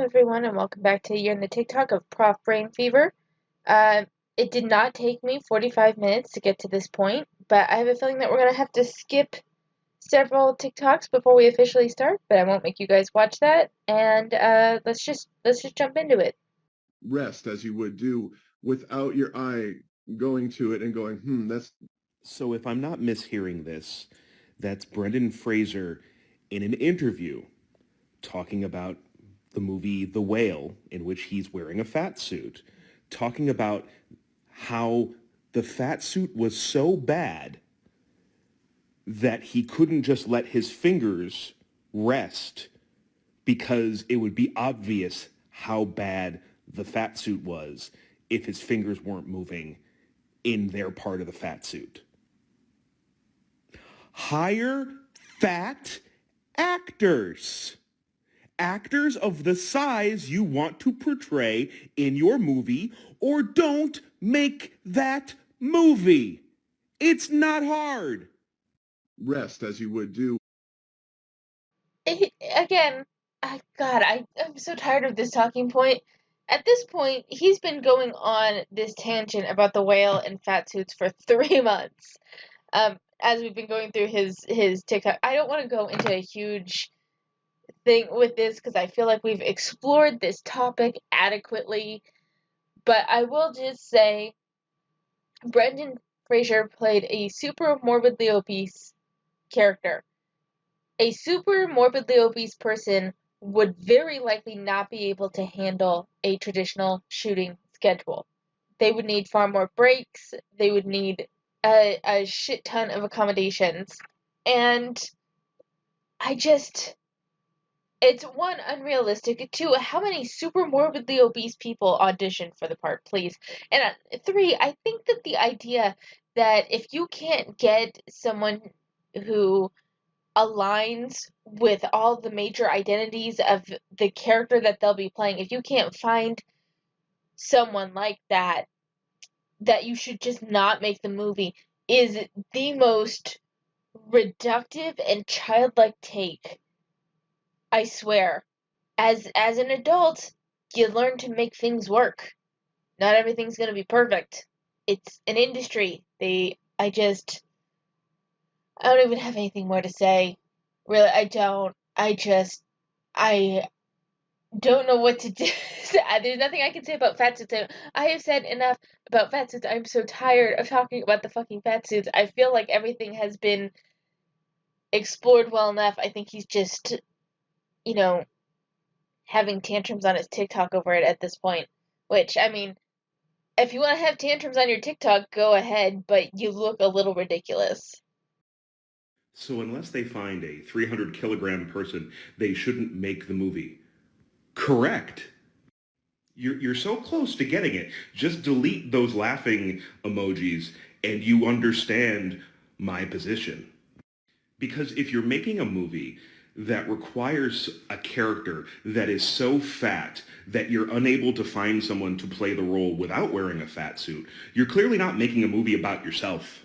Hello, everyone, and welcome back to You're in the TikTok of ProfBrainFever. Uh, it did not take me 45 minutes to get to this point, but I have a feeling that we're going to have to skip several TikToks before we officially start, but I won't make you guys watch that, and let's just jump into it. Rest as you would do without your eye going to it and going, that's... So if I'm not mishearing this, that's Brendan Fraser in an interview talking about the movie The Whale, in which he's wearing a fat suit, talking about how the fat suit was so bad that he couldn't just let his fingers rest because it would be obvious how bad the fat suit was if his fingers weren't moving in their part of the fat suit. Hire fat actors. Actors of the size you want to portray in your movie, or don't make that movie. It's not hard. Rest as you would do. Again, I'm so tired of this talking point. At this point, he's been going on this tangent about the whale and fat suits for 3 months. As we've been going through his TikTok. I don't want to go into a huge thing with this because I feel like we've explored this topic adequately, but I will just say Brendan Fraser played a super morbidly obese character. A super morbidly obese person would very likely not be able to handle a traditional shooting schedule. They would need far more breaks. They would need a shit ton of accommodations. And it's one, unrealistic. Two, how many super morbidly obese people audition for the part, please? And three, I think that the idea that if you can't get someone who aligns with all the major identities of the character that they'll be playing, if you can't find someone like that, that you should just not make the movie is the most reductive and childlike take. I swear. As an adult, you learn to make things work. Not everything's gonna be perfect. It's an industry. I don't even have anything more to say. Really, I don't. I don't know what to do. There's nothing I can say about fat suits. I have said enough about fat suits. I'm so tired of talking about the fucking fat suits. I feel like everything has been explored well enough. I think he's just, you know, having tantrums on his TikTok over it at this point. Which, I mean, if you want to have tantrums on your TikTok, go ahead, but you look a little ridiculous. So unless they find a 300 kilogram person, they shouldn't make the movie. Correct. You're so close to getting it. Just delete those laughing emojis and you understand my position. Because if you're making a movie that requires a character that is so fat that you're unable to find someone to play the role without wearing a fat suit, you're clearly not making a movie about yourself.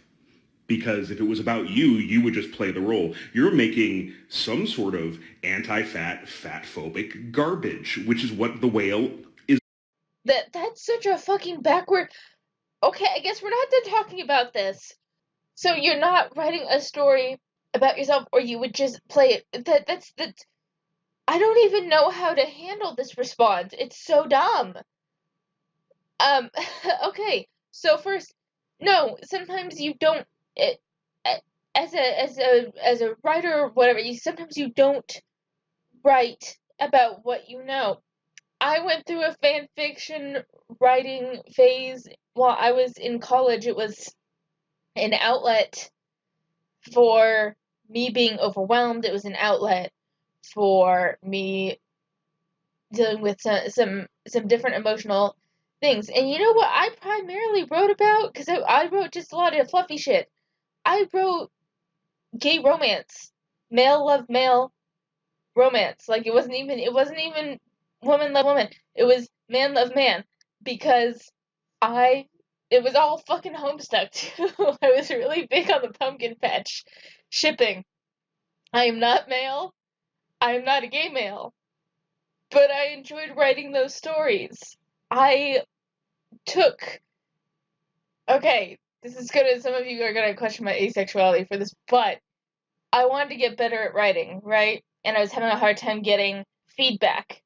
Because if it was about you, you would just play the role. You're making some sort of anti-fat, fat-phobic garbage, which is what The Whale is. That's such a fucking backward. Okay, I guess we're not done talking about this. So you're not writing a story about yourself, or you would just play it. That's. I don't even know how to handle this response. It's so dumb. Okay. So first, no. Sometimes you don't. It, as a writer or whatever, sometimes you don't write about what you know. I went through a fan fiction writing phase while I was in college. It was an outlet for me being overwhelmed. It was an outlet for me dealing with some different emotional things. And you know what I primarily wrote about? Because I wrote just a lot of fluffy shit. I wrote gay romance, male love male romance. Like it wasn't even woman love woman. It was man love man because I it was all fucking Homestuck too. I was really big on the pumpkin patch shipping. I am not male. I am not a gay male. but I enjoyed writing those stories. I took... Okay, some of you are gonna question my asexuality for this, but I wanted to get better at writing, right? And I was having a hard time getting feedback.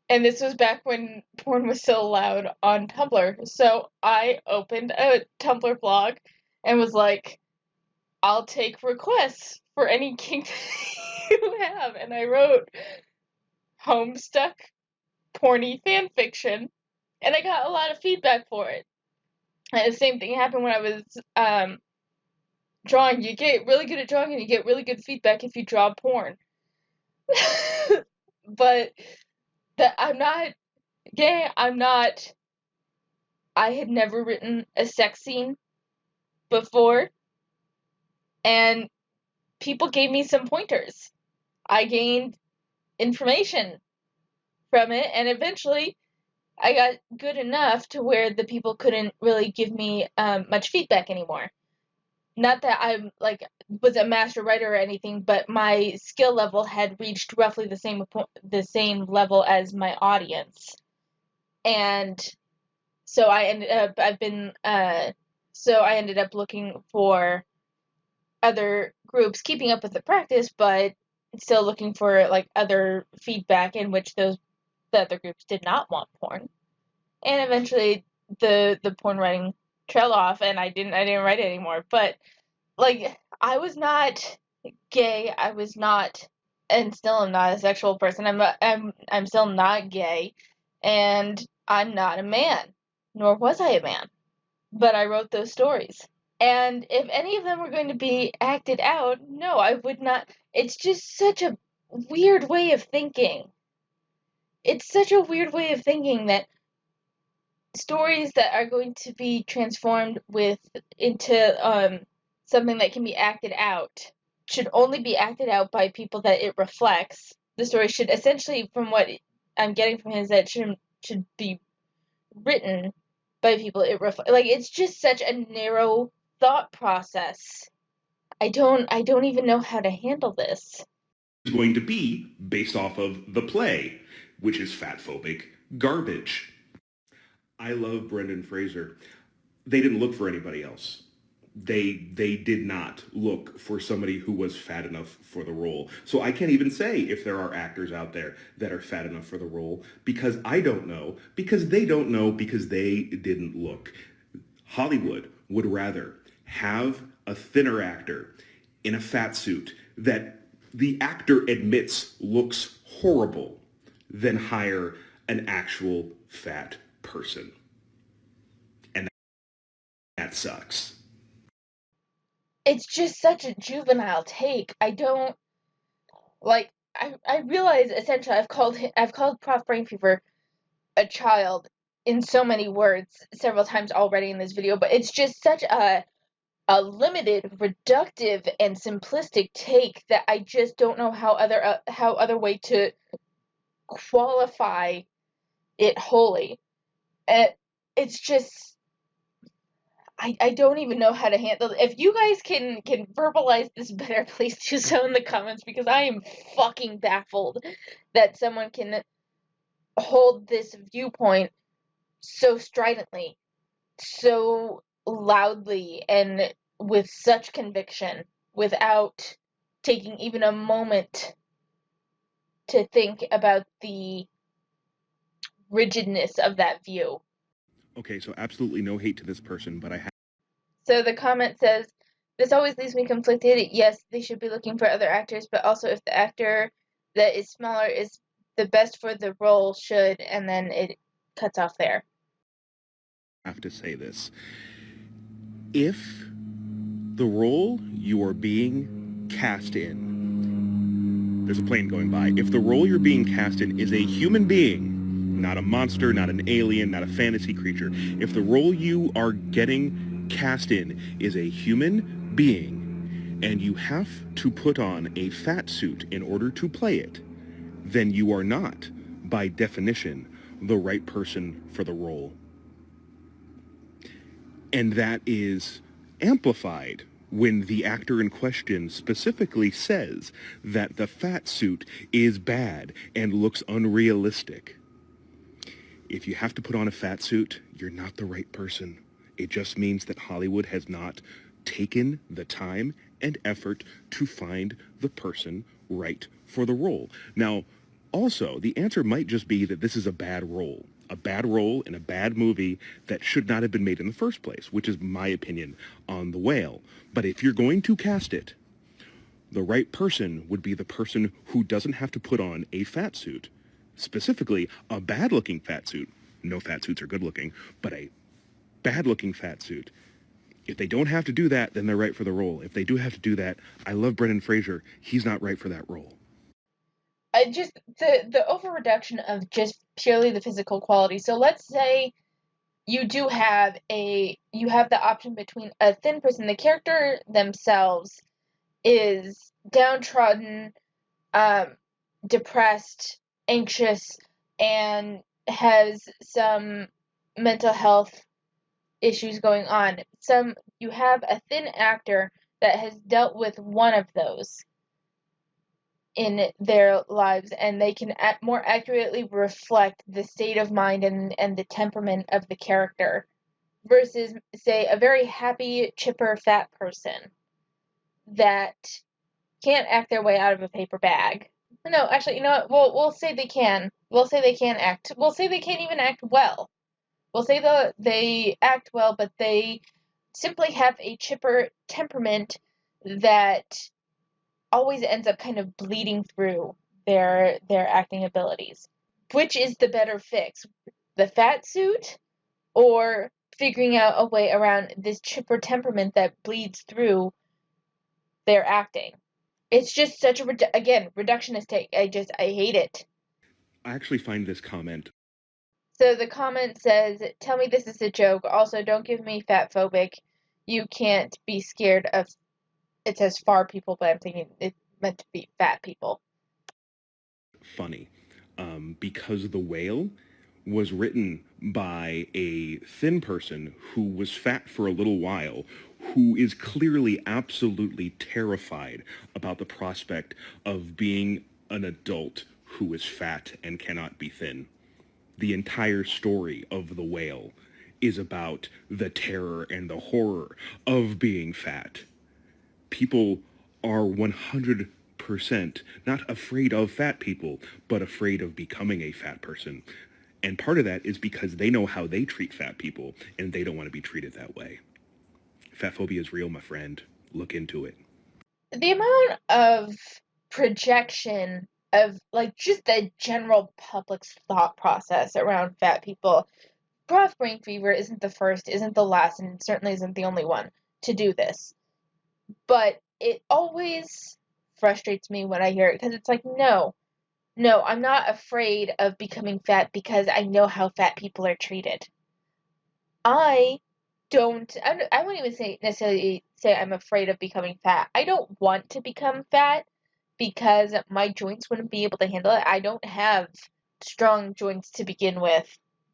And this was back when porn was still allowed on Tumblr. So I opened a Tumblr blog and was like, I'll take requests for any kink you have. And I wrote Homestuck porny fanfiction. And I got a lot of feedback for it. And the same thing happened when I was drawing. You get really good at drawing and you get really good feedback if you draw porn. But that I'm not gay, I had never written a sex scene before, and people gave me some pointers. I gained information from it, and eventually I got good enough to where the people couldn't really give me much feedback anymore. Not that I was a master writer or anything, but my skill level had reached roughly the same level as my audience, and so I ended up looking for other groups, keeping up with the practice, but still looking for other feedback in which the other groups did not want porn. And eventually the porn writing trailed off and I didn't write it anymore. But I was not gay, I was not, and still am not a sexual person. I'm still not gay, and I'm not a man, nor was I a man. But I wrote those stories. And if any of them were going to be acted out, no, I would not. It's just such a weird way of thinking. It's such a weird way of thinking that stories that are going to be transformed into something that can be acted out should only be acted out by people that it reflects. The story should essentially, from what I'm getting from him, is that it should be written by people it reflects. It's just such a narrow thought process. I don't even know how to handle this. It's going to be based off of the play, which is fatphobic garbage. I love Brendan Fraser. They didn't look for anybody else. They did not look for somebody who was fat enough for the role. So I can't even say if there are actors out there that are fat enough for the role, because I don't know, because they don't know, because they didn't look. Hollywood would rather have a thinner actor in a fat suit that the actor admits looks horrible than hire an actual fat person. And that sucks. It's just such a juvenile take. I don't I realize essentially I've called ProfBrainFever a child in so many words several times already in this video, but it's just such a limited, reductive, and simplistic take that I just don't know how other way to qualify it wholly. It's just I don't even know how to handle it. If you guys can verbalize this better, please do so in the comments, because I am fucking baffled that someone can hold this viewpoint so stridently, so loudly, and with such conviction without taking even a moment to think about the rigidness of that view. Okay, so absolutely no hate to this person, but So the comment says, this always leaves me conflicted. Yes, they should be looking for other actors, but also if the actor that is smaller is the best for the role should, and then it cuts off there. I have to say this. If the role you are being cast in, there's a plane going by, if the role you're being cast in is a human being, not a monster, not an alien, not a fantasy creature, if the role you are getting cast in is a human being, and you have to put on a fat suit in order to play it, then you are not, by definition, the right person for the role. And that is amplified when the actor in question specifically says that the fat suit is bad and looks unrealistic. If you have to put on a fat suit, you're not the right person. It just means that Hollywood has not taken the time and effort to find the person right for the role. Now, also, the answer might just be that this is a bad role in a bad movie that should not have been made in the first place, which is my opinion on The Whale. But if you're going to cast it, the right person would be the person who doesn't have to put on a fat suit, specifically a bad-looking fat suit. No fat suits are good-looking, but a bad-looking fat suit. If they don't have to do that, then they're right for the role. If they do have to do that, I love Brendan Fraser. He's not right for that role. The over-reduction of just purely the physical quality. So let's say you have the option between a thin person. The character themselves is downtrodden, depressed, anxious, and has some mental health issues going on. You have a thin actor that has dealt with one of those in their lives, and they can more accurately reflect the state of mind and the temperament of the character, versus, say, a very happy, chipper, fat person that can't act their way out of a paper bag. No, actually, you know what? We'll say they can. We'll say they can act. We'll say they can't even act well. We'll say they act well, but they simply have a chipper temperament that always ends up kind of bleeding through their acting abilities. Which is the better fix? The fat suit, or figuring out a way around this chipper temperament that bleeds through their acting? It's just such a reductionist take. I hate it. I actually find this comment. So the comment says, "Tell me this is a joke. Also, don't give me fat phobic. You can't be scared of." It says far people, but I'm thinking it's meant to be fat people. Funny, because The Whale was written by a thin person who was fat for a little while, who is clearly absolutely terrified about the prospect of being an adult who is fat and cannot be thin. The entire story of The Whale is about the terror and the horror of being fat. People are 100% not afraid of fat people, but afraid of becoming a fat person. And part of that is because they know how they treat fat people, and they don't want to be treated that way. Fat phobia is real, my friend. Look into it. The amount of projection of, like, just the general public's thought process around fat people. ProfBrainFever isn't the first, isn't the last, and certainly isn't the only one to do this. But it always frustrates me when I hear it, because it's like, no, I'm not afraid of becoming fat because I know how fat people are treated. I wouldn't even necessarily say I'm afraid of becoming fat. I don't want to become fat because my joints wouldn't be able to handle it. I don't have strong joints to begin with,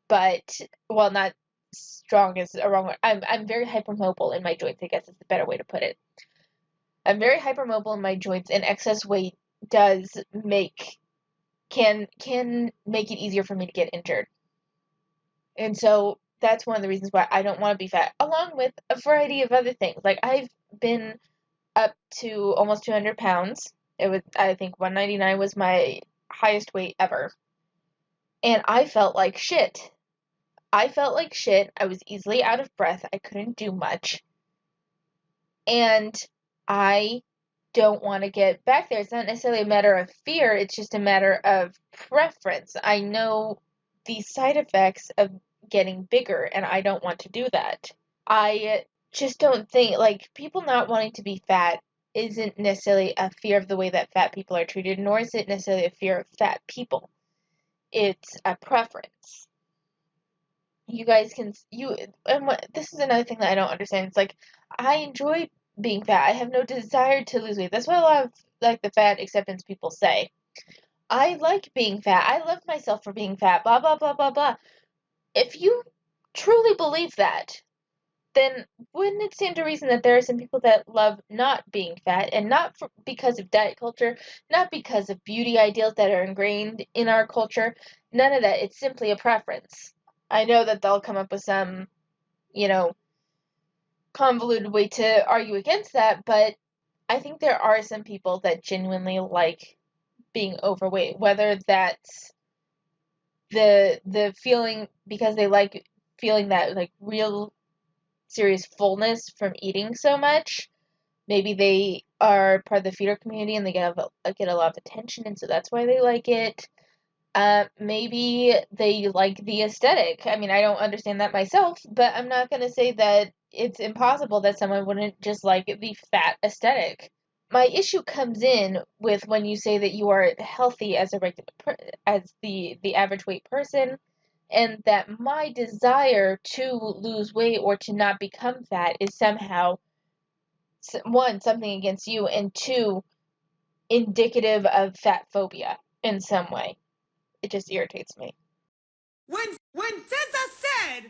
but, well, not strong is a wrong word. I'm very hypermobile in my joints, I guess is the better way to put it. I'm very hypermobile in my joints, and excess weight can make it easier for me to get injured. And so that's one of the reasons why I don't want to be fat, along with a variety of other things. Like, I've been up to almost 200 pounds. I think 199 was my highest weight ever. And I felt like shit. I was easily out of breath. I couldn't do much. And I don't want to get back there. It's not necessarily a matter of fear. It's just a matter of preference. I know the side effects of getting bigger, and I don't want to do that. I just don't think, like, people not wanting to be fat isn't necessarily a fear of the way that fat people are treated, nor is it necessarily a fear of fat people. It's a preference. You guys can, this is another thing that I don't understand. It's like, I enjoy being fat. I have no desire to lose weight. That's what a lot of, like, the fat acceptance people say. I like being fat. I love myself for being fat. Blah, blah, blah, blah, blah. If you truly believe that, then wouldn't it stand to reason that there are some people that love not being fat, and not because of diet culture, not because of beauty ideals that are ingrained in our culture? None of that. It's simply a preference. I know that they'll come up with some, convoluted way to argue against that, but I think there are some people that genuinely like being overweight, whether that's the feeling because they like feeling that like real serious fullness from eating so much. Maybe they are part of the feeder community and they get a lot of attention, and so that's why they like it. Maybe they like the aesthetic. I mean, I don't understand that myself, but I'm not going to say that it's impossible that someone wouldn't just like the fat aesthetic. My issue comes in with when you say that you are healthy as as the average weight person, and that my desire to lose weight or to not become fat is somehow, one, something against you, and two, indicative of fat phobia in some way. It just irritates me. When SZA said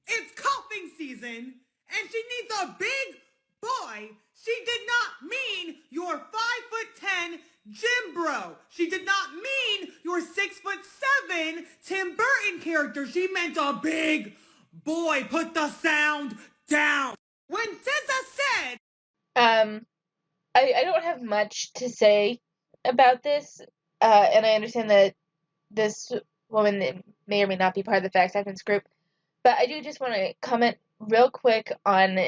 it's coughing season and she needs a big boy, she did not mean your 5'10" gym bro. She did not mean your 6'7" Tim Burton character. She meant a big boy. Put the sound down. When SZA said, I don't have much to say about this, and I understand that this woman may or may not be part of the Facts Happens group, but I do just want to comment real quick on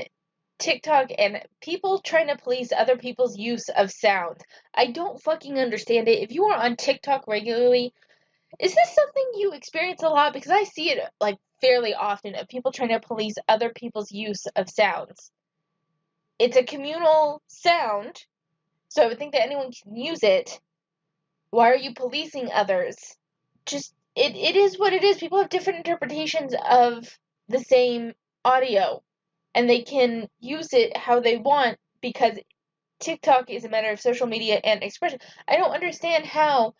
TikTok and people trying to police other people's use of sound. I don't fucking understand it. If you are on TikTok regularly, is this something you experience a lot? Because I see it like fairly often of people trying to police other people's use of sounds. It's a communal sound, so I would think that anyone can use it. Why are you policing others? Just, it is what it is. People have different interpretations of the same audio, and they can use it how they want because TikTok is a matter of social media and expression. I don't understand how,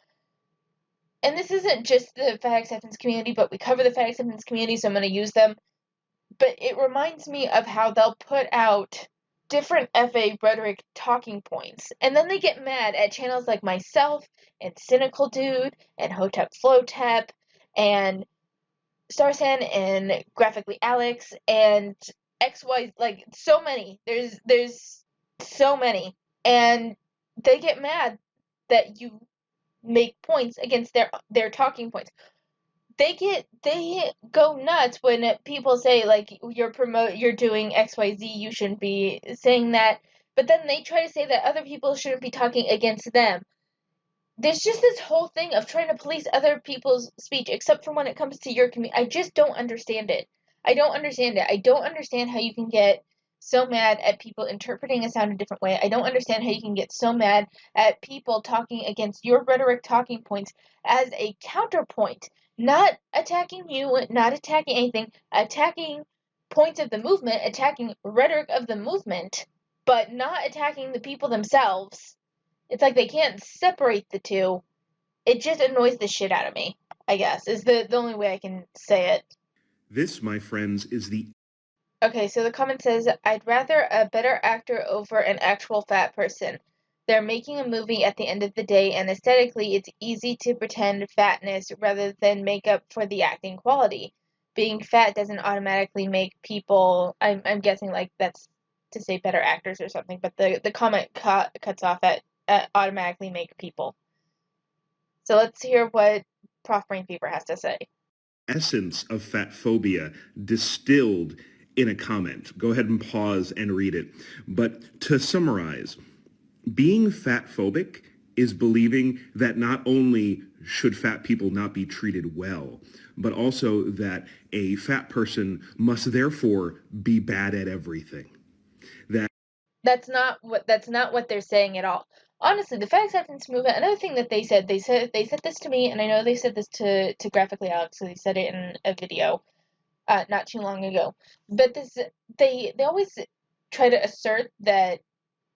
and this isn't just the fat acceptance community, but we cover the fat acceptance community, so I'm going to use them. But it reminds me of how they'll put out different FA rhetoric talking points, and then they get mad at channels like myself and Cynical Dude and Hotep Flotep and Starsan and Graphically Alex and XY, like so many. There's so many, and they get mad that you make points against their talking points. They go nuts when people say like you're doing XYZ, you shouldn't be saying that, but then they try to say that other people shouldn't be talking against them. There's just this whole thing of trying to police other people's speech, except for when it comes to your community. I just don't understand it. I don't understand it. I don't understand how you can get so mad at people interpreting a sound a different way. I don't understand how you can get so mad at people talking against your rhetoric talking points as a counterpoint. Not attacking you, not attacking anything, attacking points of the movement, attacking rhetoric of the movement, but not attacking the people themselves. It's like they can't separate the two. It just annoys the shit out of me, I guess, is the only way I can say it. This, my friends, is the... Okay, so the comment says, I'd rather a better actor over an actual fat person. They're making a movie at the end of the day, and aesthetically it's easy to pretend fatness rather than make up for the acting quality. Being fat doesn't automatically make people... I'm guessing like that's to say better actors or something, but the comment cuts off at automatically make people. So let's hear what ProfBrainFever has to say. essence of fat phobia distilled in a comment. Go ahead and pause and read it. But to summarize, being fat phobic is believing that not only should fat people not be treated well, but also that a fat person must therefore be bad at everything. That's not what they're saying at all. Honestly, the fat acceptance movement, another thing that they said this to me, and I know they said this to Graphically Alex, so they said it in a video not too long ago. But they always try to assert that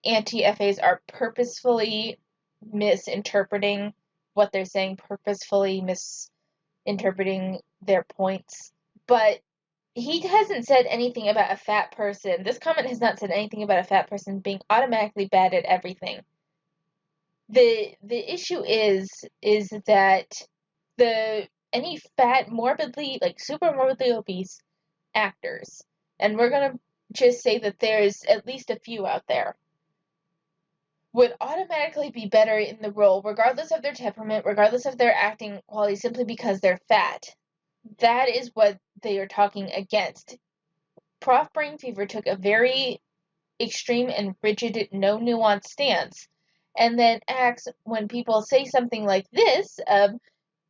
anti-FAs are purposefully misinterpreting what they're saying, purposefully misinterpreting their points. But he hasn't said anything about a fat person. This comment has not said anything about a fat person being automatically bad at everything. The issue is that any fat, morbidly, like super morbidly obese actors, and we're gonna just say that there's at least a few out there, would automatically be better in the role, regardless of their temperament, regardless of their acting quality, simply because they're fat. That is what they are talking against. ProfBrainFever took a very extreme and rigid, no nuance stance, and then acts when people say something like this of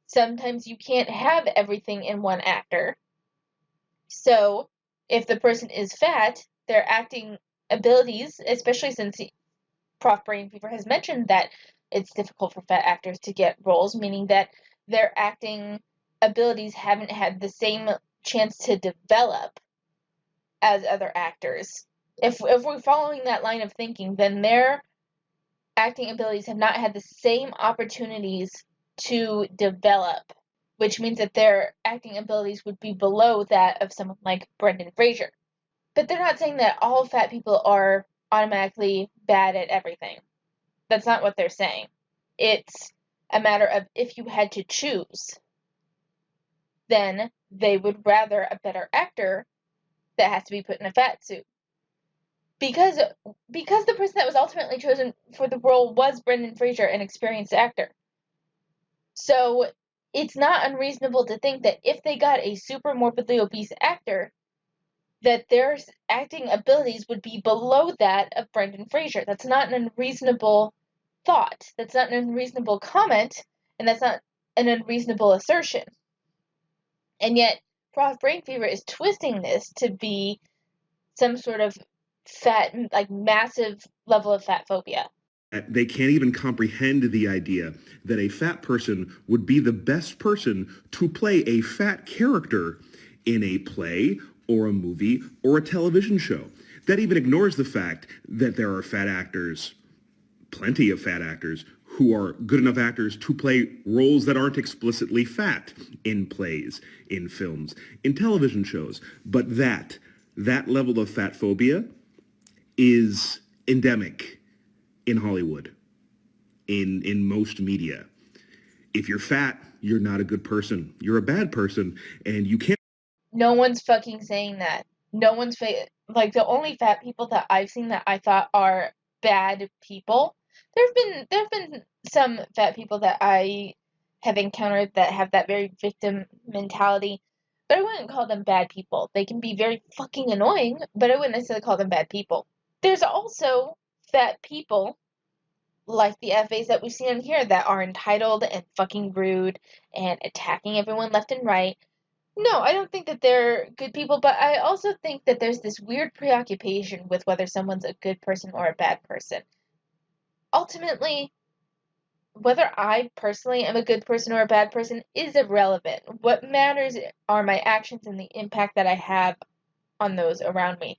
sometimes you can't have everything in one actor. So if the person is fat, their acting abilities, especially since ProfBrainFever has mentioned that it's difficult for fat actors to get roles, meaning that their acting abilities haven't had the same chance to develop as other actors. If we're following that line of thinking, then their acting abilities have not had the same opportunities to develop, which means that their acting abilities would be below that of someone like Brendan Fraser. But they're not saying that all fat people are automatically bad at everything. That's not what they're saying. It's a matter of if you had to choose, then they would rather a better actor that has to be put in a fat suit. Because the person that was ultimately chosen for the role was Brendan Fraser, an experienced actor. So it's not unreasonable to think that if they got a super morbidly obese actor, that their acting abilities would be below that of Brendan Fraser. That's not an unreasonable thought. That's not an unreasonable comment, and that's not an unreasonable assertion. And yet, ProfBrainFever is twisting this to be some sort of fat, like massive level of fat phobia. They can't even comprehend the idea that a fat person would be the best person to play a fat character in a play or a movie or a television show. That even ignores the fact that there are fat actors, plenty of fat actors, who are good enough actors to play roles that aren't explicitly fat in plays, in films, in television shows. But that level of fat phobia is endemic in Hollywood, in most media. If you're fat, you're not a good person. You're a bad person, and you can't. No one's fucking saying that. No one's like the only fat people that I've seen that I thought are bad people. There've been some fat people that I have encountered that have that very victim mentality, but I wouldn't call them bad people. They can be very fucking annoying, but I wouldn't necessarily call them bad people. There's also fat people like the FAs that we've seen on here that are entitled and fucking rude and attacking everyone left and right. No, I don't think that they're good people, but I also think that there's this weird preoccupation with whether someone's a good person or a bad person. Ultimately, whether I personally am a good person or a bad person is irrelevant. What matters are my actions and the impact that I have on those around me.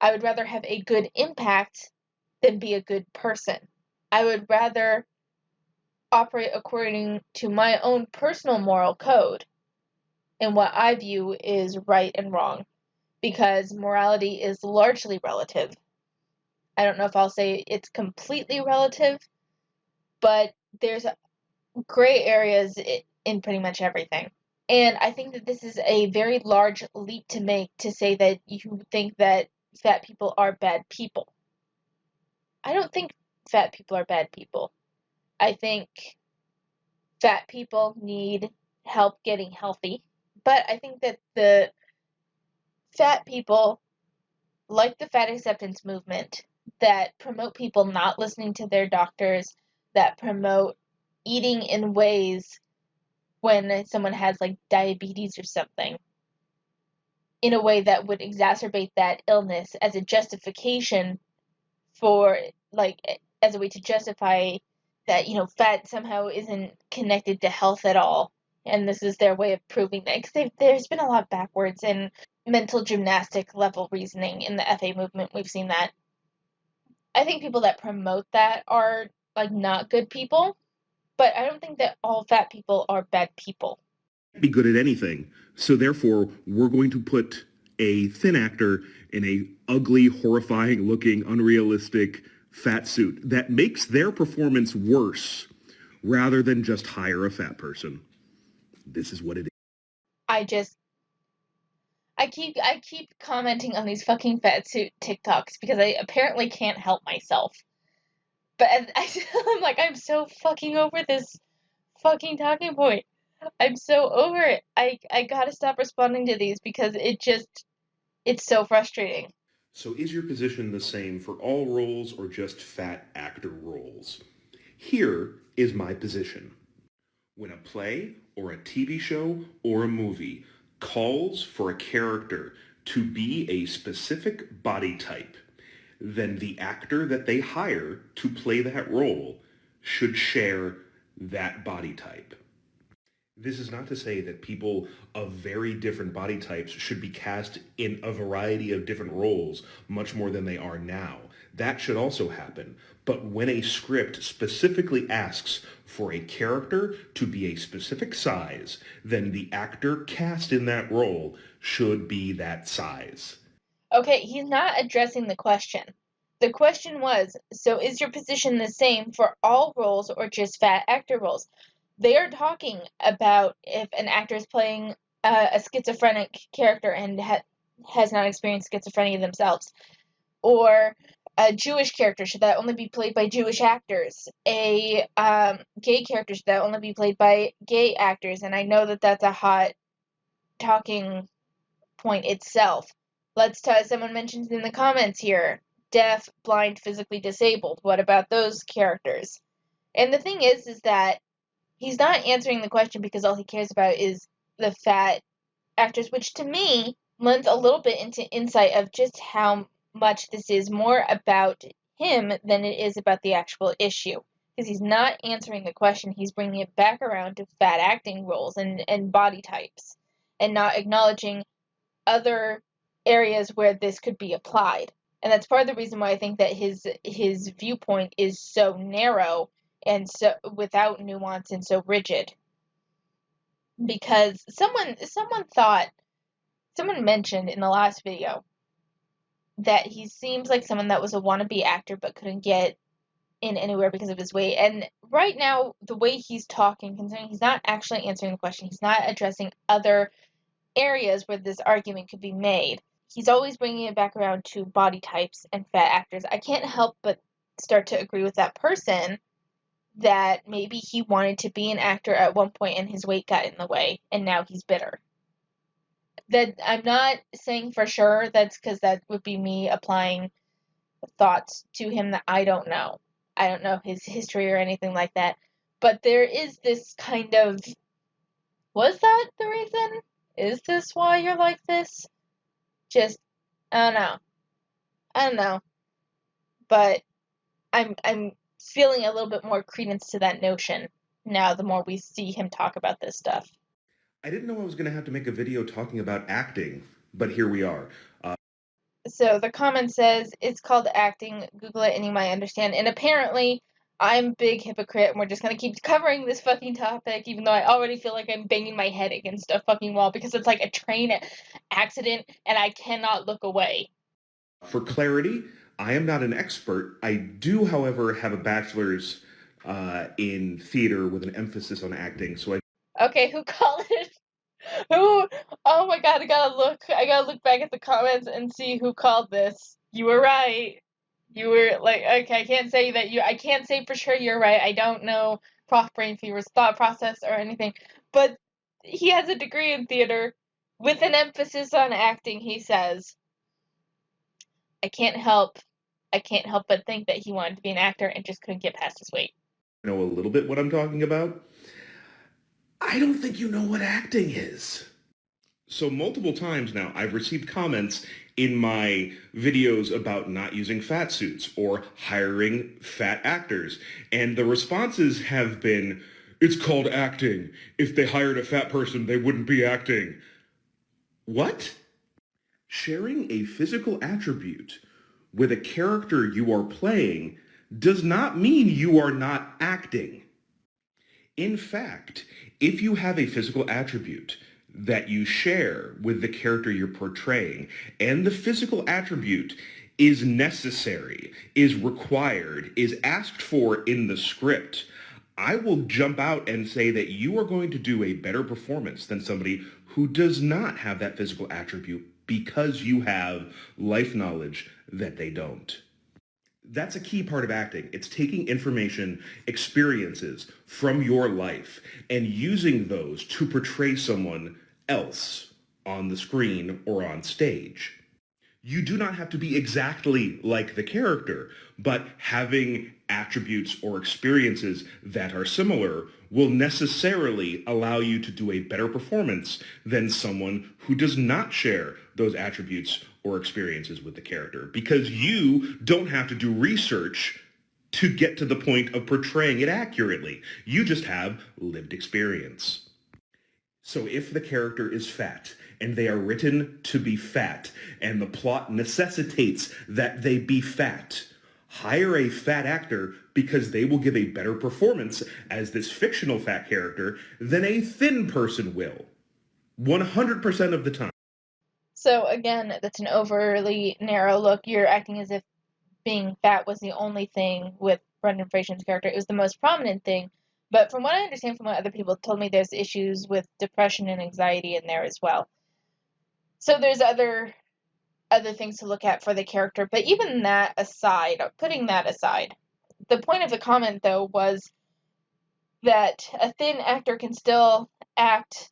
I would rather have a good impact than be a good person. I would rather operate according to my own personal moral code and what I view is right and wrong, because morality is largely relative. I don't know if I'll say it's completely relative, but there's gray areas in pretty much everything. And I think that this is a very large leap to make to say that you think that fat people are bad people. I don't think fat people are bad people. I think fat people need help getting healthy. But I think that the fat people, like the fat acceptance movement, that promote people not listening to their doctors, that promote eating in ways when someone has like diabetes or something, in a way that would exacerbate that illness as a justification for, like, as a way to justify that, fat somehow isn't connected to health at all. And this is their way of proving that, because there's been a lot of backwards and mental gymnastic level reasoning in the FA movement. We've seen that. I think people that promote that are, like, not good people, but I don't think that all fat people are bad people. Be good at anything. So therefore, we're going to put a thin actor in a ugly, horrifying looking, unrealistic fat suit that makes their performance worse rather than just hire a fat person. This is what it is. I keep commenting on these fucking fat suit TikToks because I apparently can't help myself. But I'm like, I'm so fucking over this fucking talking point. I'm so over it. I gotta stop responding to these because it's so frustrating. So is your position the same for all roles or just fat actor roles? Here is my position. When a play or a TV show or a movie calls for a character to be a specific body type, then the actor that they hire to play that role should share that body type. This is not to say that people of very different body types should be cast in a variety of different roles, much more than they are now. That should also happen. But when a script specifically asks for a character to be a specific size, then the actor cast in that role should be that size. Okay, he's not addressing the question. The question was, so is your position the same for all roles or just fat actor roles? They are talking about if an actor is playing a schizophrenic character and has not experienced schizophrenia themselves, or a Jewish character, should that only be played by Jewish actors? A gay character, should that only be played by gay actors? And I know that that's a hot talking point itself. Someone mentions in the comments here, deaf, blind, physically disabled. What about those characters? And the thing is that he's not answering the question because all he cares about is the fat actors, which to me lends a little bit into insight of just how much this is more about him than it is about the actual issue. Because he's not answering the question, he's bringing it back around to fat acting roles and body types, and not acknowledging other areas where this could be applied. And that's part of the reason why I think that his viewpoint is so narrow and so without nuance and so rigid. Because someone mentioned in the last video that he seems like someone that was a wannabe actor but couldn't get in anywhere because of his weight. And right now, the way he's talking, considering he's not actually answering the question, he's not addressing other areas where this argument could be made. He's always bringing it back around to body types and fat actors. I can't help but start to agree with that person that maybe he wanted to be an actor at one point and his weight got in the way and now he's bitter. That I'm not saying for sure that's because that would be me applying thoughts to him that I don't know. I don't know his history or anything like that. But there is this kind of, was that the reason? Is this why you're like this? Just, I don't know. But I'm feeling a little bit more credence to that notion now the more we see him talk about this stuff. I didn't know I was going to have to make a video talking about acting, but here we are. So the comment says, it's called acting, Google it and you might understand. And apparently, I'm a big hypocrite and we're just going to keep covering this fucking topic, even though I already feel like I'm banging my head against a fucking wall because it's like a train accident and I cannot look away. For clarity, I am not an expert. I do, however, have a bachelor's in theater with an emphasis on acting, so Okay, who called it? Who? Oh my god, I gotta look back at the comments and see who called this. You were right. You were like, okay, I can't say for sure you're right. I don't know ProfBrainFever's thought process or anything, but he has a degree in theater with an emphasis on acting, he says. I can't help but think that he wanted to be an actor and just couldn't get past his weight. know a little bit what I'm talking about. I don't think you know what acting is. So multiple times now, I've received comments in my videos about not using fat suits or hiring fat actors. And the responses have been, it's called acting. If they hired a fat person, they wouldn't be acting. What? Sharing a physical attribute with a character you are playing does not mean you are not acting. In fact, if you have a physical attribute that you share with the character you're portraying, and the physical attribute is necessary, is required, is asked for in the script, I will jump out and say that you are going to do a better performance than somebody who does not have that physical attribute because you have life knowledge that they don't. That's a key part of acting. It's taking information, experiences from your life, and using those to portray someone else on the screen or on stage. You do not have to be exactly like the character, but having attributes or experiences that are similar will necessarily allow you to do a better performance than someone who does not share those attributes or experiences with the character, because you don't have to do research to get to the point of portraying it accurately. You just have lived experience. So if the character is fat, and they are written to be fat, and the plot necessitates that they be fat, hire a fat actor because they will give a better performance as this fictional fat character than a thin person will. 100% of the time. So again, that's an overly narrow look. You're acting as if being fat was the only thing with Brendan Fraser's character. It was the most prominent thing. But from what I understand from what other people told me, there's issues with depression and anxiety in there as well. So there's other things to look at for the character. But even that aside, putting that aside, the point of the comment, though, was that a thin actor can still act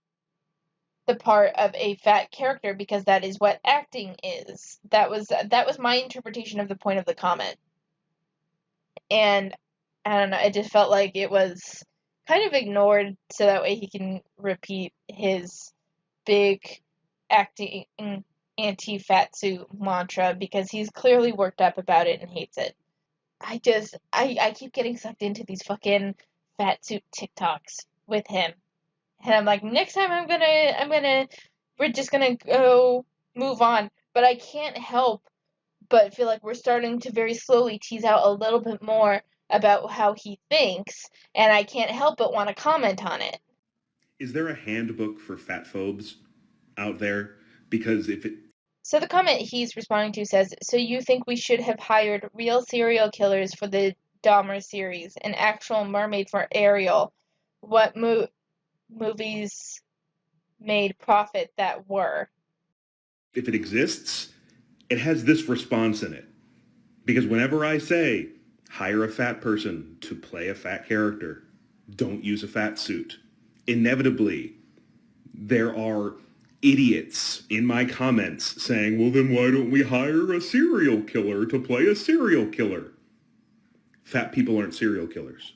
the part of a fat character because that is what acting is. That was my interpretation of the point of the comment. And I don't know, it just felt like it was kind of ignored so that way he can repeat his big acting anti-fat suit mantra because he's clearly worked up about it and hates it. I keep getting sucked into these fucking fat suit TikToks with him. And I'm like, next time we're just gonna go move on. But I can't help but feel like we're starting to very slowly tease out a little bit more about how he thinks, and I can't help but want to comment on it. Is there a handbook for fat phobes out there? Because if it... So the comment he's responding to says, so you think we should have hired real serial killers for the Dahmer series, an actual mermaid for Ariel? What movies made profit that were? If it exists, it has this response in it. Because whenever I say, hire a fat person to play a fat character, don't use a fat suit, inevitably there are idiots in my comments saying, well, then why don't we hire a serial killer to play a serial killer? Fat people aren't serial killers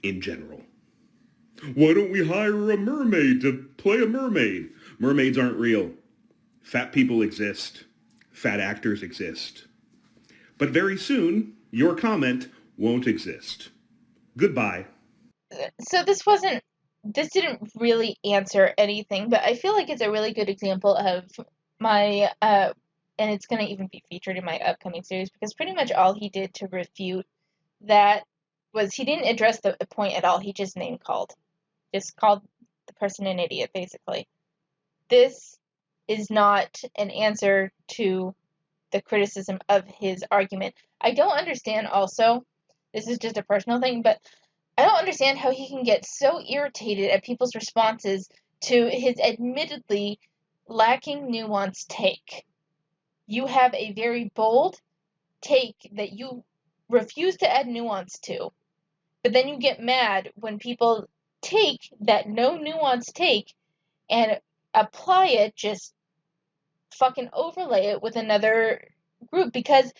in general. Why don't we hire a mermaid to play a mermaid? Mermaids aren't real. Fat people exist. Fat actors exist. But very soon, your comment won't exist. Goodbye. So this didn't really answer anything, but I feel like it's a really good example of my, and it's going to even be featured in my upcoming series, because pretty much all he did to refute that was he didn't address the point at all. He just name-called. Just called the person an idiot, basically. This is not an answer to the criticism of his argument. I don't understand also, this is just a personal thing, but I don't understand how he can get so irritated at people's responses to his admittedly lacking nuanced take. You have a very bold take that you refuse to add nuance to, but then you get mad when people take that no nuance take and apply it, just fucking overlay it with another group because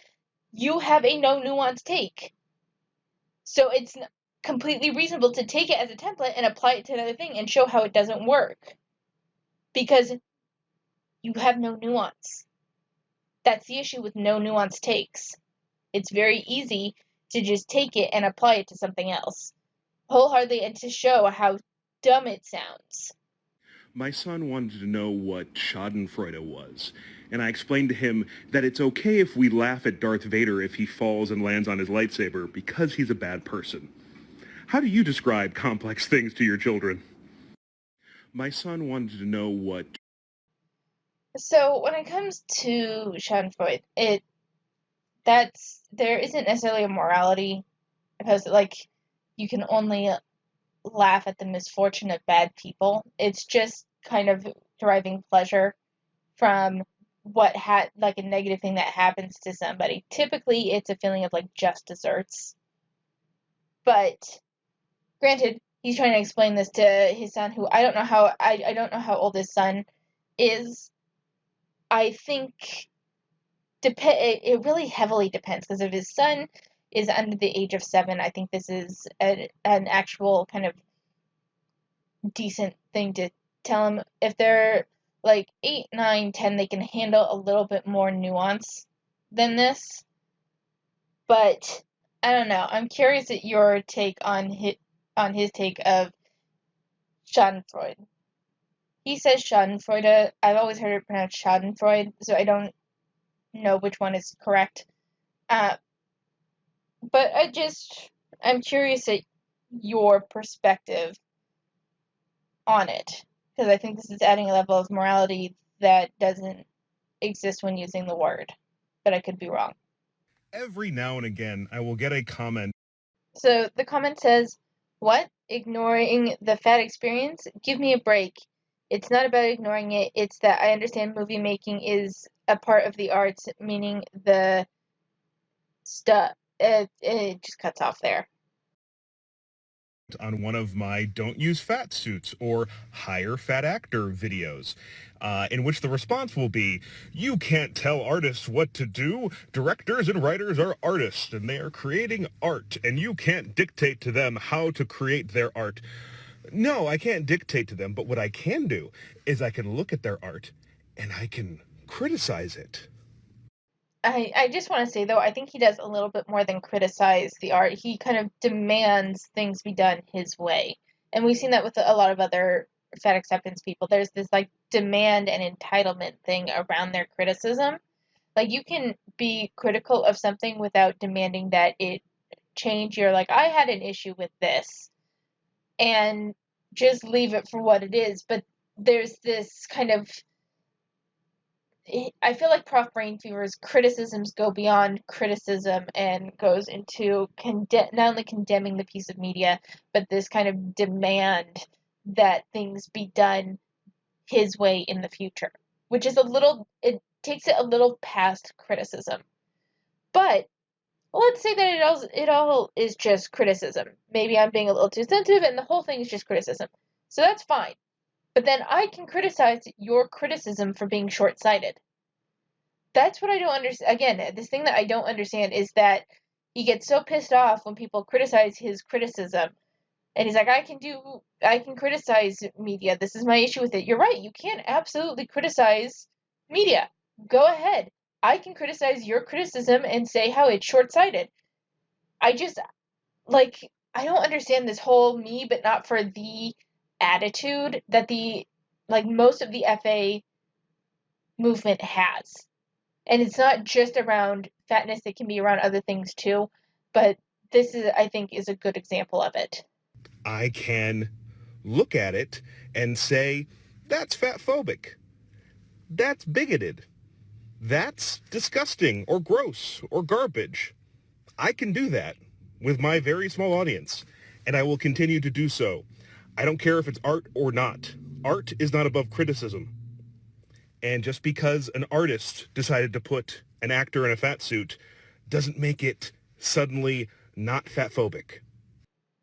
you have a no nuance take. So it's completely reasonable to take it as a template and apply it to another thing and show how it doesn't work. Because you have no nuance. That's the issue with no nuance takes. It's very easy to just take it and apply it to something else. Wholeheartedly, and to show how dumb it sounds. My son wanted to know what schadenfreude was, and I explained to him that it's okay if we laugh at Darth Vader if he falls and lands on his lightsaber because he's a bad person. How do you describe complex things to your children? My son wanted to know what... So when it comes to Schadenfreude, there isn't necessarily a morality, because like you can only laugh at the misfortune of bad people. It's just kind of deriving pleasure from like a negative thing that happens to somebody. Typically, it's a feeling of like just desserts. But granted, he's trying to explain this to his son, who I don't know how old his son is. I think it really heavily depends, because if his son is under the age of 7, I think this is an actual kind of decent thing to tell him. If they're like 8, 9, 10, they can handle a little bit more nuance than this. But I don't know. I'm curious at your take on his take of Schadenfreude. He says Schadenfreude. I've always heard it pronounced Schadenfreude, so I don't know which one is correct. But I'm curious at your perspective on it, because I think this is adding a level of morality that doesn't exist when using the word, but I could be wrong. Every now and again, I will get a comment. So the comment says, "What? Ignoring the fat experience? Give me a break. It's not about ignoring it, it's that I understand movie making is a part of the arts, meaning the stuff." It just cuts off there. On one of my don't use fat suits or hire fat actor videos, in which the response will be, you can't tell artists what to do. Directors and writers are artists and they are creating art and you can't dictate to them how to create their art. No, I can't dictate to them, but what I can do is I can look at their art and I can criticize it. I just want to say, though, I think he does a little bit more than criticize the art. He kind of demands things be done his way. And we've seen that with a lot of other fat acceptance people. There's this, like, demand and entitlement thing around their criticism. Like, you can be critical of something without demanding that it change. You're like, I had an issue with this, and just leave it for what it is. But there's this kind of... I feel like ProfBrainFever's criticisms go beyond criticism and goes into not only condemning the piece of media, but this kind of demand that things be done his way in the future, which is it takes it a little past criticism. But let's say that it all is just criticism. Maybe I'm being a little too sensitive and the whole thing is just criticism. So that's fine. But then I can criticize your criticism for being short-sighted. That's what I don't understand. Again, this thing that I don't understand is that he gets so pissed off when people criticize his criticism. And he's like, I can criticize media. This is my issue with it. You're right. You can absolutely criticize media. Go ahead. I can criticize your criticism and say how it's short-sighted. I don't understand this whole me but not for the attitude that most of the FA movement has. And it's not just around fatness, it can be around other things too. But this I think, is a good example of it. I can look at it and say, that's fatphobic. That's bigoted. That's disgusting or gross or garbage. I can do that with my very small audience, and I will continue to do so. I don't care if it's art or not. Art is not above criticism. And just because an artist decided to put an actor in a fat suit doesn't make it suddenly not fatphobic.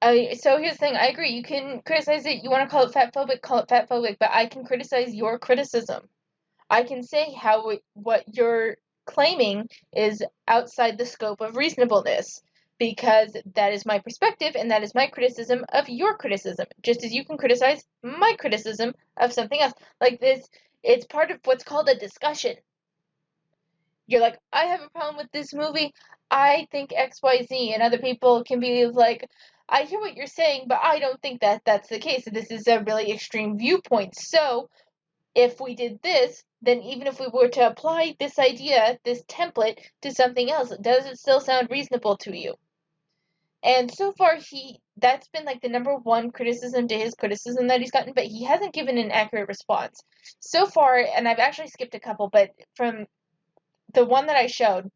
So here's the thing, I agree, you can criticize it, you want to call it fatphobic, but I can criticize your criticism. I can say what you're claiming is outside the scope of reasonableness, because that is my perspective and that is my criticism of your criticism, just as you can criticize my criticism of something else. Like this, it's part of what's called a discussion. You're like, I have a problem with this movie, I think XYZ, and other people can be like, I hear what you're saying, but I don't think that that's the case. This is a really extreme viewpoint. So if we did this, then even if we were to apply this idea, this template, to something else, does it still sound reasonable to you? And so far, that's been like the number one criticism to his criticism that he's gotten, but he hasn't given an accurate response. So far, and I've actually skipped a couple, but from the one that I showed,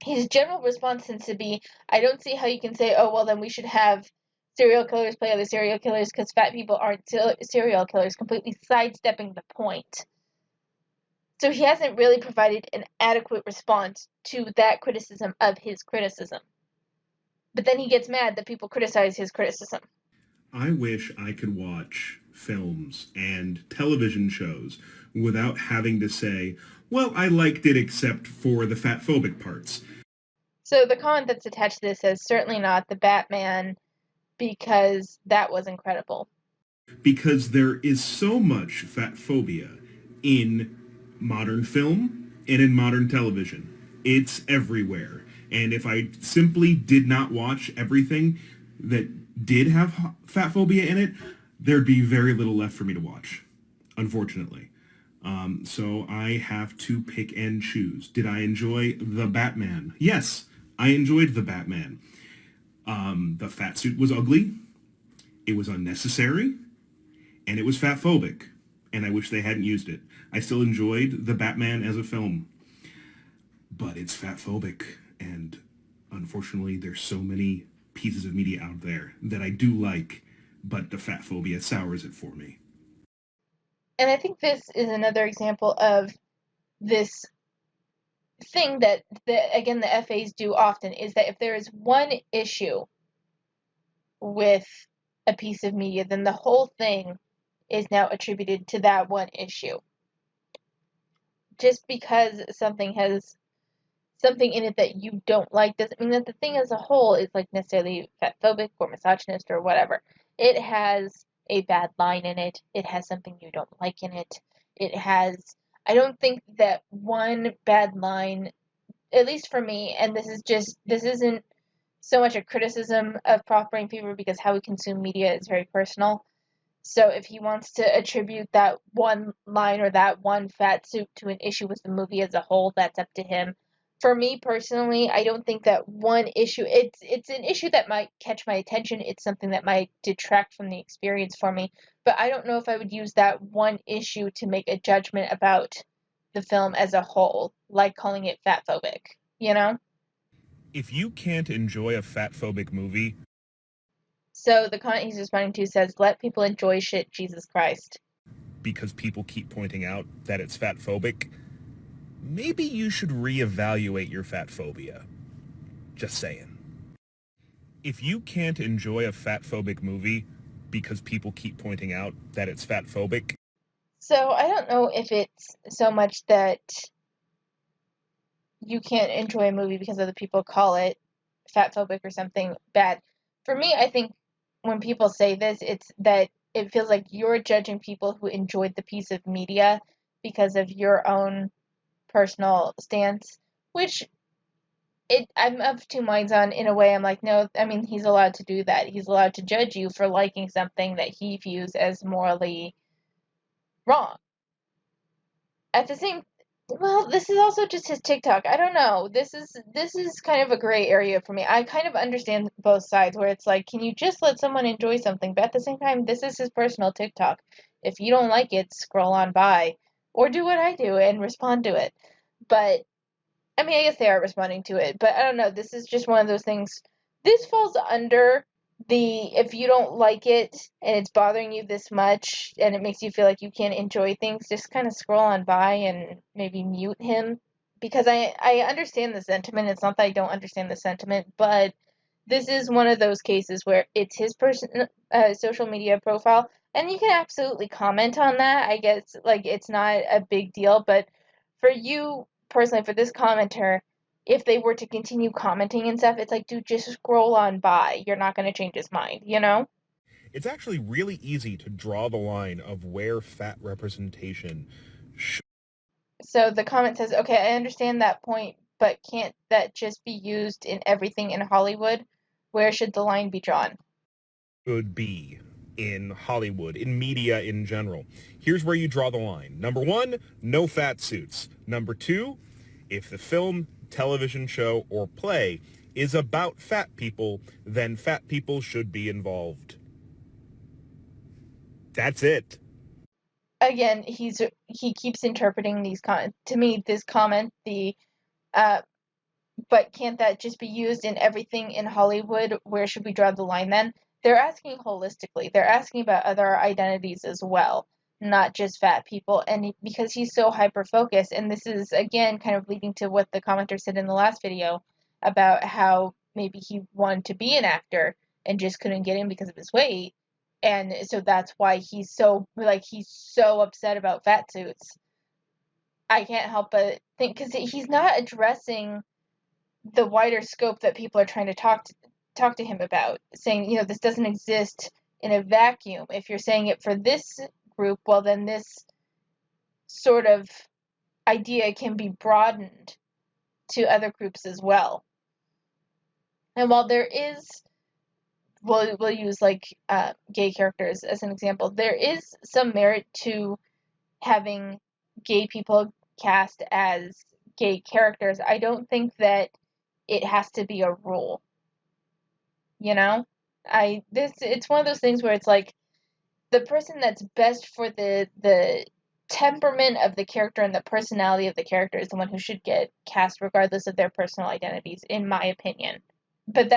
his general response tends to be, I don't see how you can say, oh, well, then we should have serial killers play other serial killers because fat people aren't serial killers, completely sidestepping the point. So he hasn't really provided an adequate response to that criticism of his criticism. But then he gets mad that people criticize his criticism. I wish I could watch films and television shows without having to say, well, I liked it except for the fatphobic parts. So the comment that's attached to this says, certainly not the Batman, because that was incredible. Because there is so much fat phobia in modern film and in modern television. It's everywhere. And if I simply did not watch everything that did have fat phobia in it, there'd be very little left for me to watch, unfortunately. So I have to pick and choose. Did I enjoy The Batman? Yes, I enjoyed The Batman. The fat suit was ugly. It was unnecessary. And it was fatphobic. And I wish they hadn't used it. I still enjoyed The Batman as a film. But it's fatphobic. And unfortunately, there's so many pieces of media out there that I do like, but the fat phobia sours it for me. And I think this is another example of this thing that, again, the FAs do often, is that if there is one issue with a piece of media, then the whole thing is now attributed to that one issue. Just because something has something in it that you don't like doesn't mean that the thing as a whole is like necessarily fatphobic or misogynist or whatever. It has a bad line in it. It has something you don't like in it. I don't think that one bad line, at least for me, and this isn't so much a criticism of ProfBrainFever because how we consume media is very personal. So if he wants to attribute that one line or that one fat suit to an issue with the movie as a whole, that's up to him. For me personally, I don't think that one issue, it's an issue that might catch my attention. It's something that might detract from the experience for me. But I don't know if I would use that one issue to make a judgment about the film as a whole, like calling it fatphobic, you know? If you can't enjoy a fatphobic movie... So the comment he's responding to says, let people enjoy shit, Jesus Christ. Because people keep pointing out that it's fatphobic, maybe you should reevaluate your fat phobia. Just saying. If you can't enjoy a fatphobic movie because people keep pointing out that it's fatphobic... So I don't know if it's so much that you can't enjoy a movie because other people call it fatphobic or something bad. For me, I think when people say this, it's that it feels like you're judging people who enjoyed the piece of media because of your own personal stance, which I'm of two minds on. In a way, I'm like, no, I mean, he's allowed to do that. He's allowed to judge you for liking something that he views as morally wrong. At the same, well, this is also just his TikTok. I don't know. This is kind of a gray area for me. I kind of understand both sides where it's like, can you just let someone enjoy something? But at the same time, this is his personal TikTok. If you don't like it, scroll on by or do what I do and respond to it. But I mean, I guess they are responding to it, but I don't know. This is just one of those things. This falls under if you don't like it and it's bothering you this much and it makes you feel like you can't enjoy things, just kind of scroll on by and maybe mute him. Because I understand the sentiment. It's not that I don't understand the sentiment, but this is one of those cases where it's his social media profile, and you can absolutely comment on that. I guess, like, it's not a big deal, but for you personally, for this commenter, if they were to continue commenting and stuff, it's like, dude, just scroll on by. You're not going to change his mind, you know? It's actually really easy to draw the line of where fat representation should... So the comment says, okay, I understand that point, but can't that just be used in everything in Hollywood? Where should the line be drawn? Should be in Hollywood, in media in general. Here's where you draw the line. Number one, no fat suits. Number two, if the film, television show, or play is about fat people, then fat people should be involved. That's it. Again, he keeps interpreting these to me, this comment, but can't that just be used in everything in Hollywood? Where should we draw the line then? They're asking holistically. They're asking about other identities as well, not just fat people. And because he's so hyper-focused, and this is, again, kind of leading to what the commenter said in the last video about how maybe he wanted to be an actor and just couldn't get in because of his weight. And so that's why he's so upset about fat suits. I can't help but think, because he's not addressing the wider scope that people are trying to talk to him about, saying, this doesn't exist in a vacuum. If you're saying it for this group, well, then this sort of idea can be broadened to other groups as well. And while there is, we'll use gay characters as an example, there is some merit to having gay people cast as gay characters. I don't think that it has to be a rule. It's one of those things where it's like the person that's best for the temperament of the character and the personality of the character is the one who should get cast regardless of their personal identities, in my opinion. But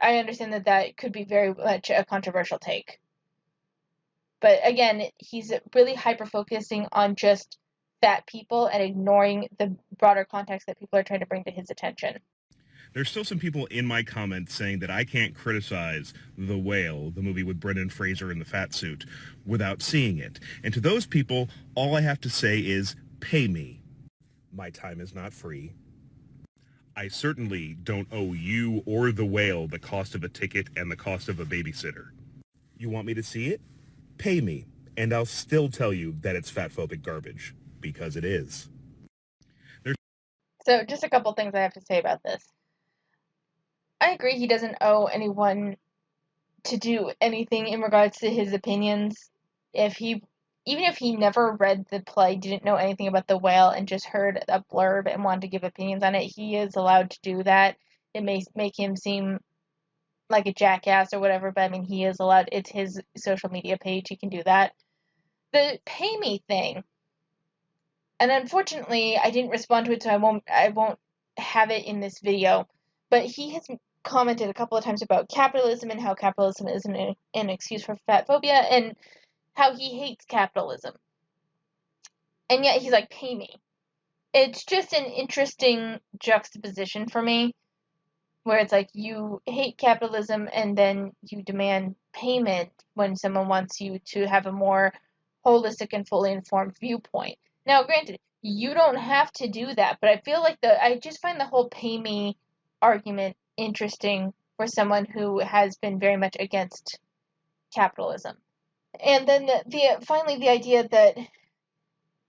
I understand that could be very much a controversial take. But again, he's really hyper-focusing on just fat people and ignoring the broader context that people are trying to bring to his attention. There's still some people in my comments saying that I can't criticize The Whale, the movie with Brendan Fraser in the fat suit, without seeing it. And to those people, all I have to say is, pay me. My time is not free. I certainly don't owe you or The Whale the cost of a ticket and the cost of a babysitter. You want me to see it? Pay me, and I'll still tell you that it's fatphobic garbage, because it is. So just a couple things I have to say about this. I agree he doesn't owe anyone to do anything in regards to his opinions. Even if he never read the play, didn't know anything about The Whale, and just heard a blurb and wanted to give opinions on it, he is allowed to do that. It may make him seem like a jackass or whatever, but I mean, he is allowed. It's his social media page. He can do that. The pay me thing, and unfortunately, I didn't respond to it, so I won't have it in this video. But he has commented a couple of times about capitalism and how capitalism is an excuse for fat phobia, and how he hates capitalism. And yet he's like, pay me. It's just an interesting juxtaposition for me, where it's like you hate capitalism and then you demand payment when someone wants you to have a more holistic and fully informed viewpoint. Now, granted, you don't have to do that, but I feel like I just find the whole pay me argument interesting for someone who has been very much against capitalism. And then finally the idea that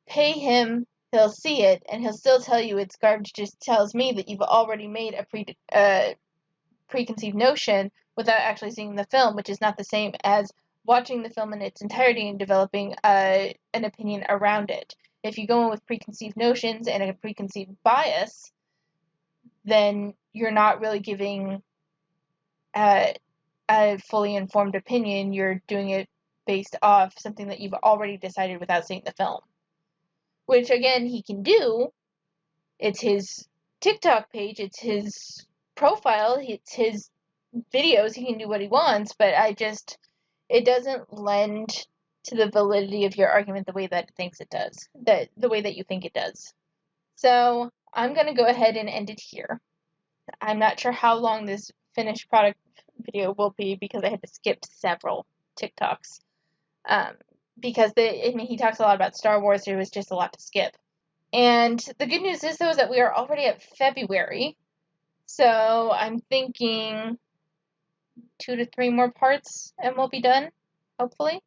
pay him, he'll see it, and he'll still tell you it's garbage, just tells me that you've already made a preconceived notion without actually seeing the film, which is not the same as watching the film in its entirety and developing an opinion around it. If you go in with preconceived notions and a preconceived bias, then you're not really giving a fully informed opinion. You're doing it based off something that you've already decided without seeing the film. Which, again, he can do. It's his TikTok page, it's his profile, it's his videos, he can do what he wants, but it doesn't lend to the validity of your argument the way that it thinks it does, the way that you think it does. So, I'm going to go ahead and end it here. I'm not sure how long this finished product video will be, because I had to skip several TikToks. Because he talks a lot about Star Wars, so it was just a lot to skip. And the good news is, though, is that we are already at February, so I'm thinking 2 to 3 more parts and we'll be done, hopefully.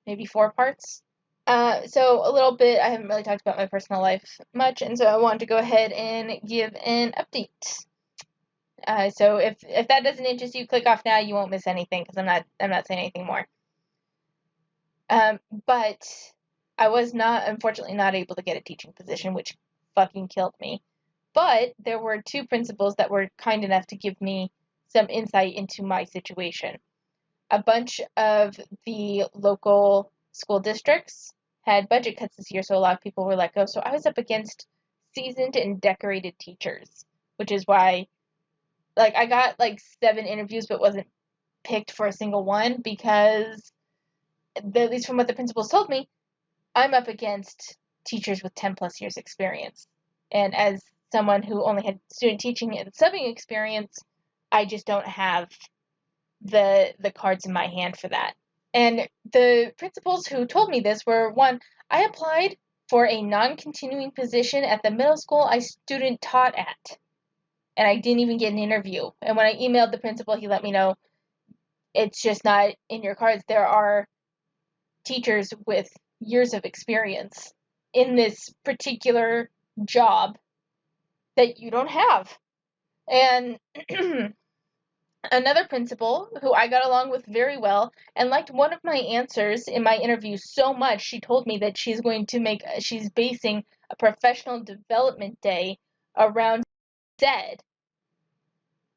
Maybe 4 parts. So a little bit, I haven't really talked about my personal life much, and so I wanted to go ahead and give an update. So if that doesn't interest you, click off now. You won't miss anything, because I'm not saying anything more. But I was unfortunately not able to get a teaching position, which fucking killed me. But there were two principals that were kind enough to give me some insight into my situation. A bunch of the local school districts had budget cuts this year, so a lot of people were let go. So I was up against seasoned and decorated teachers, which is why, like, I got like 7 interviews but wasn't picked for a single one, because, at least from what the principals told me, I'm up against teachers with 10 plus years experience. And as someone who only had student teaching and subbing experience, I just don't have the cards in my hand for that. And the principals who told me this were, one, I applied for a non-continuing position at the middle school I student taught at, and I didn't even get an interview. And when I emailed the principal, he let me know it's just not in your cards. There are teachers with years of experience in this particular job that you don't have. And another principal who I got along with very well and liked one of my answers in my interview so much, she told me that she's basing a professional development day around dead.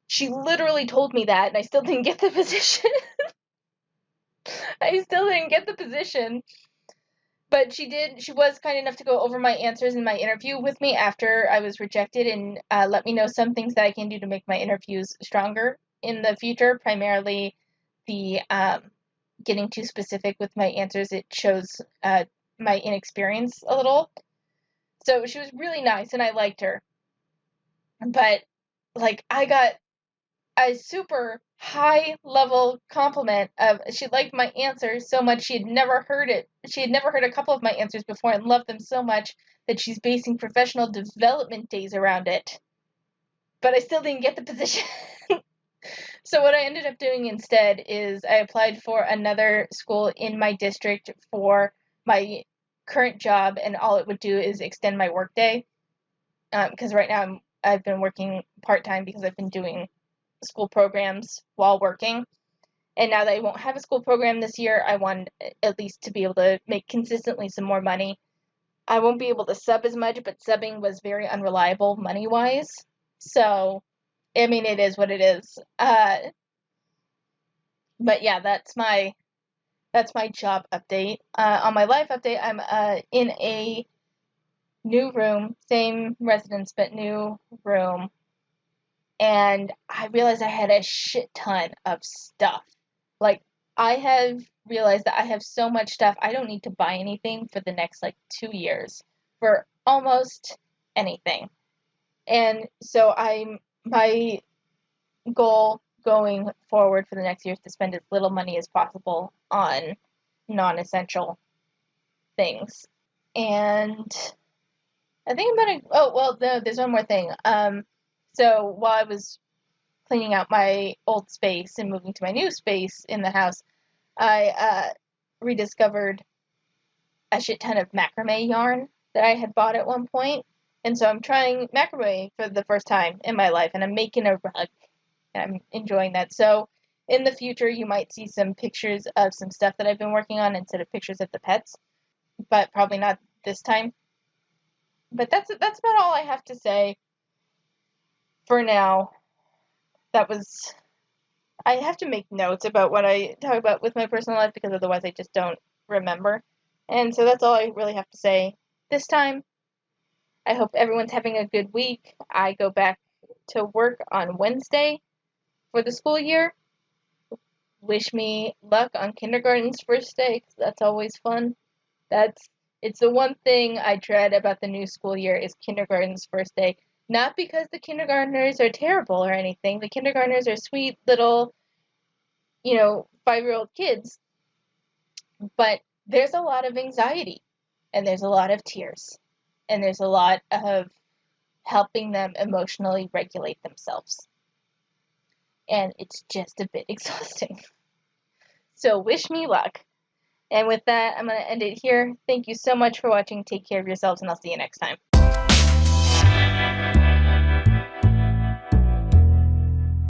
She literally told me that, and I still didn't get the position. But she was kind enough to go over my answers in my interview with me after I was rejected, and let me know some things that I can do to make my interviews stronger in the future. Primarily the getting too specific with my answers. It shows my inexperience a little. So she was really nice and I liked her. But like, I got a super high level compliment of she liked my answers so much she had never heard it. She had never heard a couple of my answers before and loved them so much that she's basing professional development days around it. But I still didn't get the position. So what I ended up doing instead is I applied for another school in my district for my current job, and all it would do is extend my workday. Because right now I've been working part-time because I've been doing school programs while working. And now that I won't have a school program this year, I want at least to be able to make consistently some more money. I won't be able to sub as much, but subbing was very unreliable money-wise. So, I mean, it is what it is. But yeah, that's my job update. On my life update, I'm in a new room, same residence, but new room. And I realized I had a shit ton of stuff. Like, I have realized that I have so much stuff, I don't need to buy anything for the next, 2 years. For almost anything. And so my goal going forward for the next year is to spend as little money as possible on non-essential things. And I think there's one more thing. So while I was cleaning out my old space and moving to my new space in the house, I rediscovered a shit ton of macrame yarn that I had bought at one point. And so I'm trying macrame for the first time in my life, and I'm making a rug. And I'm enjoying that. So in the future, you might see some pictures of some stuff that I've been working on instead of pictures of the pets, but probably not this time. But that's about all I have to say for now. I have to make notes about what I talk about with my personal life because otherwise I just don't remember. And so that's all I really have to say this time. I hope everyone's having a good week. I go back to work on Wednesday for the school year. Wish me luck on kindergarten's first day, 'cause that's always fun. It's the one thing I dread about the new school year is kindergarten's first day. Not because the kindergartners are terrible or anything. The kindergartners are sweet little, 5-year-old kids. But there's a lot of anxiety, and there's a lot of tears, and there's a lot of helping them emotionally regulate themselves. And it's just a bit exhausting. So wish me luck. And with that, I'm going to end it here. Thank you so much for watching. Take care of yourselves, and I'll see you next time.